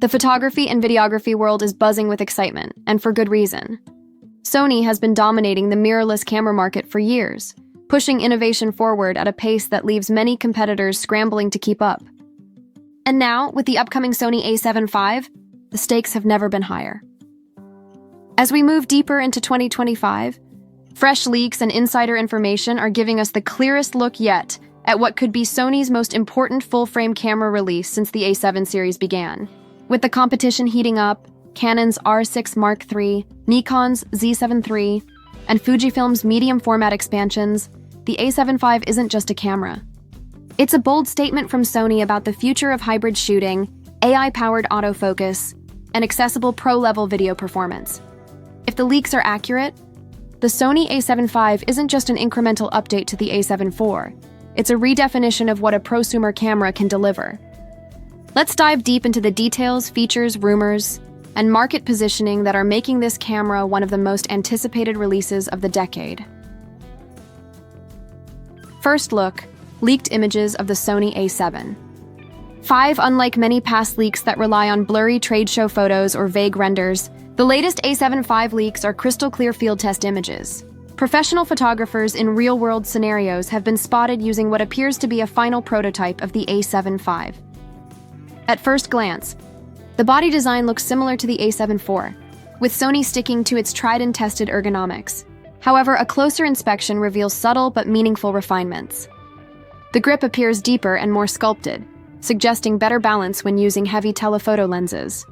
The photography and videography world is buzzing with excitement, and for good reason. Sony has been dominating the mirrorless camera market for years, pushing innovation forward at a pace that leaves many competitors scrambling to keep up. And now, with the upcoming Sony A7 V, the stakes have never been higher. As we move deeper into 2025, fresh leaks and insider information are giving us the clearest look yet at what could be Sony's most important full-frame camera release since the A7 series began. With the competition heating up, Canon's R6 Mark III, Nikon's Z7 III, and Fujifilm's medium-format expansions, the A7 V isn't just a camera. It's a bold statement from Sony about the future of hybrid shooting, AI-powered autofocus, and accessible pro-level video performance. If the leaks are accurate, the Sony A7 V isn't just an incremental update to the A7 IV. It's a redefinition of what a prosumer camera can deliver. Let's dive deep into the details, features, rumors, and market positioning that are making this camera one of the most anticipated releases of the decade. First look, leaked images of the Sony A7 V. Unlike many past leaks that rely on blurry trade show photos or vague renders, the latest A7 V leaks are crystal-clear field test images. Professional photographers in real-world scenarios have been spotted using what appears to be a final prototype of the A7 V. At first glance, the body design looks similar to the A7 IV, with Sony sticking to its tried-and-tested ergonomics. However, a closer inspection reveals subtle but meaningful refinements. The grip appears deeper and more sculpted, suggesting better balance when using heavy telephoto lenses.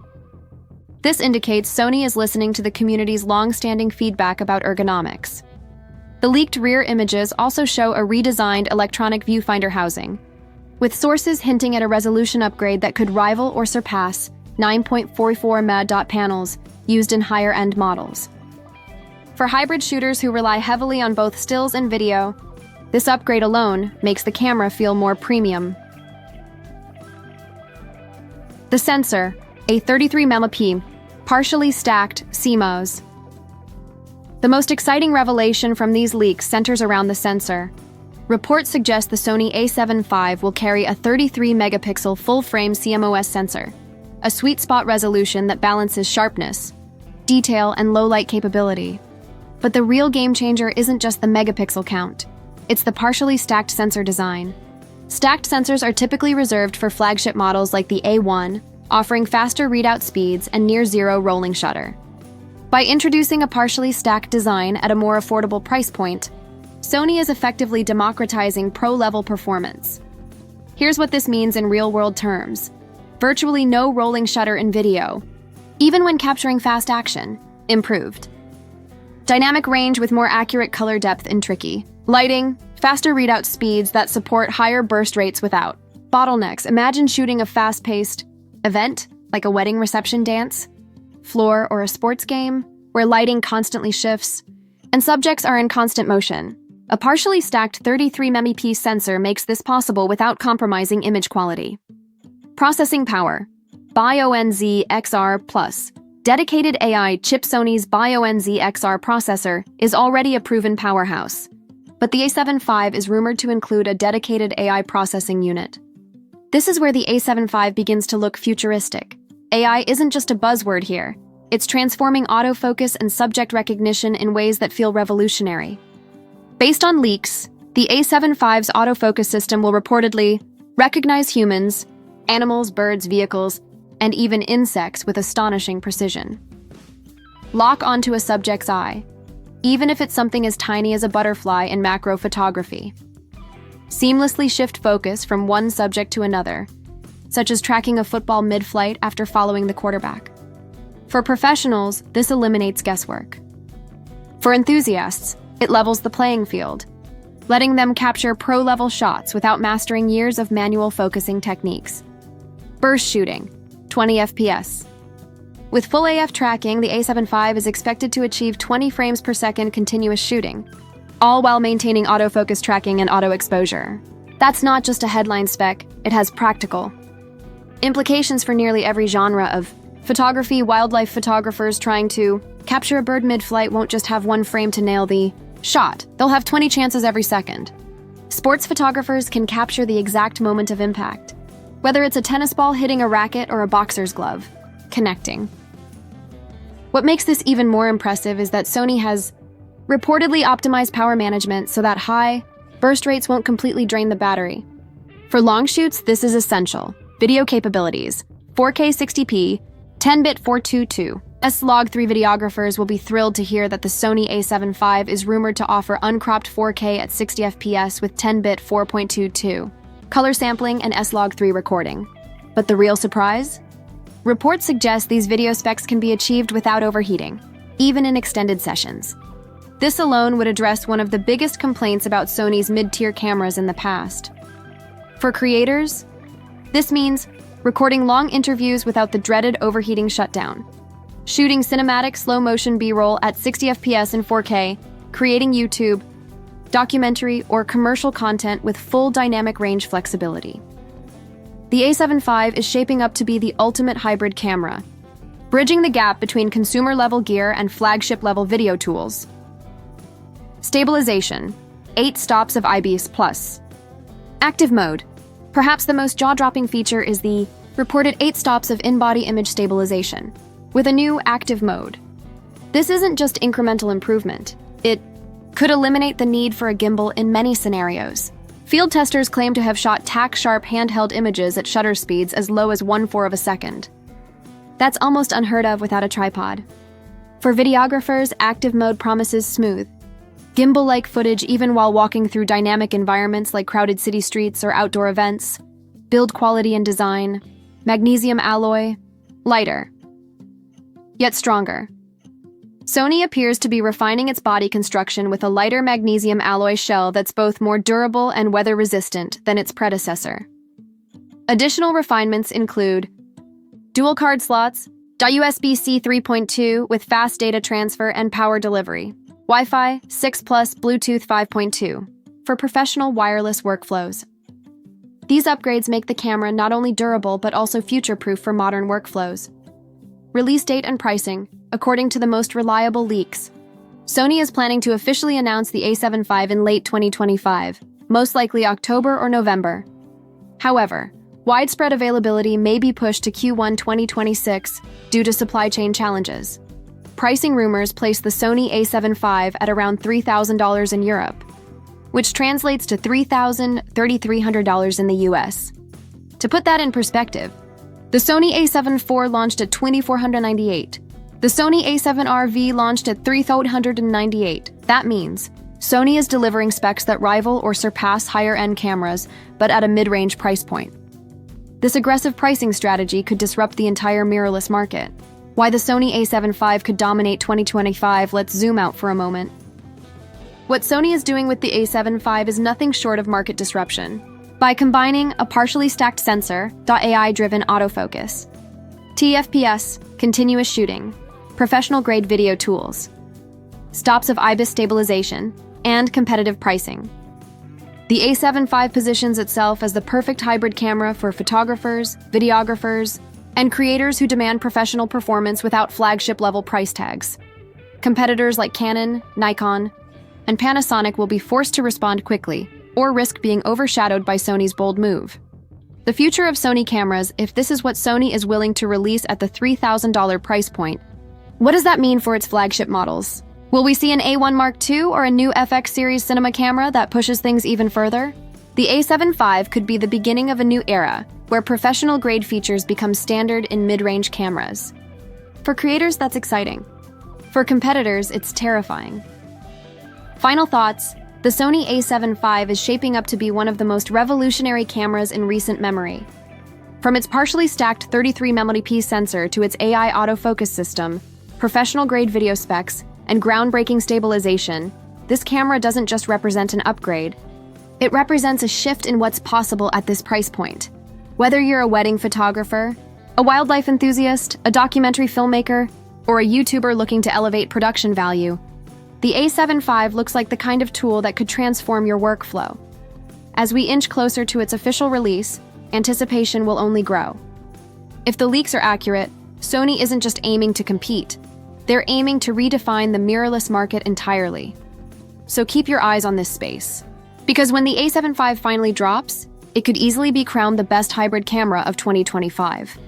This indicates Sony is listening to the community's long-standing feedback about ergonomics. The leaked rear images also show a redesigned electronic viewfinder housing, with sources hinting at a resolution upgrade that could rival or surpass 9.44 MAD panels used in higher-end models. For hybrid shooters who rely heavily on both stills and video, this upgrade alone makes the camera feel more premium. The sensor, a 33MP, partially stacked CMOS. The most exciting revelation from these leaks centers around the sensor. Reports suggest the Sony A7 V will carry a 33-megapixel full-frame CMOS sensor, a sweet spot resolution that balances sharpness, detail, and low-light capability. But the real game-changer isn't just the megapixel count. It's the partially stacked sensor design. Stacked sensors are typically reserved for flagship models like the A1, offering faster readout speeds and near-zero rolling shutter. By introducing a partially stacked design at a more affordable price point, Sony is effectively democratizing pro-level performance. Here's what this means in real-world terms. Virtually no rolling shutter in video, even when capturing fast action, improved. Dynamic range with more accurate color depth in tricky. Lighting, faster readout speeds that support higher burst rates without bottlenecks. Imagine shooting a fast-paced event, like a wedding reception dance, floor, or a sports game, where lighting constantly shifts, and subjects are in constant motion. A partially stacked 33MP sensor makes this possible without compromising image quality. Processing power. BioNZ XR+. Dedicated AI chip. Sony's BioNZ XR processor is already a proven powerhouse, but the A7 V is rumored to include a dedicated AI processing unit. This is where the A7 V begins to look futuristic. AI isn't just a buzzword here. It's transforming autofocus and subject recognition in ways that feel revolutionary. Based on leaks, the A7 V's autofocus system will reportedly recognize humans, animals, birds, vehicles, and even insects with astonishing precision. Lock onto a subject's eye, even if it's something as tiny as a butterfly in macro photography. Seamlessly shift focus from one subject to another, such as tracking a football mid-flight after following the quarterback. For professionals, this eliminates guesswork. For enthusiasts, it levels the playing field, letting them capture pro-level shots without mastering years of manual focusing techniques. Burst shooting, 20 FPS. With full AF tracking, the A7 V is expected to achieve 20 frames per second continuous shooting, all while maintaining autofocus tracking and auto exposure. That's not just a headline spec, it has practical implications for nearly every genre of photography. Wildlife photographers trying to capture a bird mid-flight won't just have one frame to nail the shot, they'll have 20 chances every second. Sports photographers can capture the exact moment of impact, Whether it's a tennis ball hitting a racket or a boxer's glove, connecting. What makes this even more impressive is that Sony has reportedly optimized power management so that high burst rates won't completely drain the battery. For long shoots, this is essential. Video capabilities, 4K 60p, 10-bit 422. S-Log3 videographers will be thrilled to hear that the Sony A7 V is rumored to offer uncropped 4K at 60 FPS with 10-bit 4.22, color sampling, and S-Log3 recording. But the real surprise? Reports suggest these video specs can be achieved without overheating, even in extended sessions. This alone would address one of the biggest complaints about Sony's mid-tier cameras in the past. For creators, this means recording long interviews without the dreaded overheating shutdown, shooting cinematic slow-motion B-roll at 60 FPS in 4K, creating YouTube, documentary, or commercial content with full dynamic range flexibility. The A7 V is shaping up to be the ultimate hybrid camera, bridging the gap between consumer-level gear and flagship-level video tools. Stabilization, 8 stops of IBIS+. Active mode. Perhaps the most jaw-dropping feature is the reported 8 stops of in-body image stabilization, with a new active mode. This isn't just incremental improvement. It could eliminate the need for a gimbal in many scenarios. Field testers claim to have shot tack-sharp handheld images at shutter speeds as low as 1/4 of a second. That's almost unheard of without a tripod. For videographers, active mode promises smooth, gimbal-like footage even while walking through dynamic environments like crowded city streets or outdoor events. Build quality and design, magnesium alloy, lighter, yet stronger. Sony appears to be refining its body construction with a lighter magnesium alloy shell that's both more durable and weather-resistant than its predecessor. Additional refinements include dual card slots, USB-C 3.2 with fast data transfer and power delivery, Wi-Fi 6 plus Bluetooth 5.2 for professional wireless workflows. These upgrades make the camera not only durable but also future-proof for modern workflows. Release date and pricing. According to the most reliable leaks, Sony is planning to officially announce the A7 V in late 2025, most likely October or November. However, widespread availability may be pushed to Q1 2026 due to supply chain challenges. Pricing rumors place the Sony A7 V at around $3,000 in Europe, which translates to $3,300 in the US. To put that in perspective, the Sony A7 IV launched at $2,498. The Sony A7 V launched at $3,398. That means Sony is delivering specs that rival or surpass higher-end cameras, but at a mid-range price point. This aggressive pricing strategy could disrupt the entire mirrorless market. Why the Sony A7 V could dominate 2025, let's zoom out for a moment. What Sony is doing with the A7 V is nothing short of market disruption. By combining a partially stacked sensor, AI-driven autofocus, TFPS, continuous shooting, professional-grade video tools, stops of IBIS stabilization, and competitive pricing, the A7 V positions itself as the perfect hybrid camera for photographers, videographers, and creators who demand professional performance without flagship-level price tags. Competitors like Canon, Nikon, and Panasonic will be forced to respond quickly, or risk being overshadowed by Sony's bold move. The future of Sony cameras, if this is what Sony is willing to release at the $3,000 price point, what does that mean for its flagship models? Will we see an A1 Mark II or a new FX series cinema camera that pushes things even further? The A7 V could be the beginning of a new era, where professional-grade features become standard in mid-range cameras. For creators, that's exciting. For competitors, it's terrifying. Final thoughts. The Sony A7 V is shaping up to be one of the most revolutionary cameras in recent memory. From its partially stacked 33-megapixel sensor to its AI autofocus system, professional-grade video specs, and groundbreaking stabilization, this camera doesn't just represent an upgrade. It represents a shift in what's possible at this price point. Whether you're a wedding photographer, a wildlife enthusiast, a documentary filmmaker, or a YouTuber looking to elevate production value, the A7 V looks like the kind of tool that could transform your workflow. As we inch closer to its official release, anticipation will only grow. If the leaks are accurate, Sony isn't just aiming to compete. They're aiming to redefine the mirrorless market entirely. So keep your eyes on this space. Because when the A7 V finally drops, It could easily be crowned the best hybrid camera of 2025.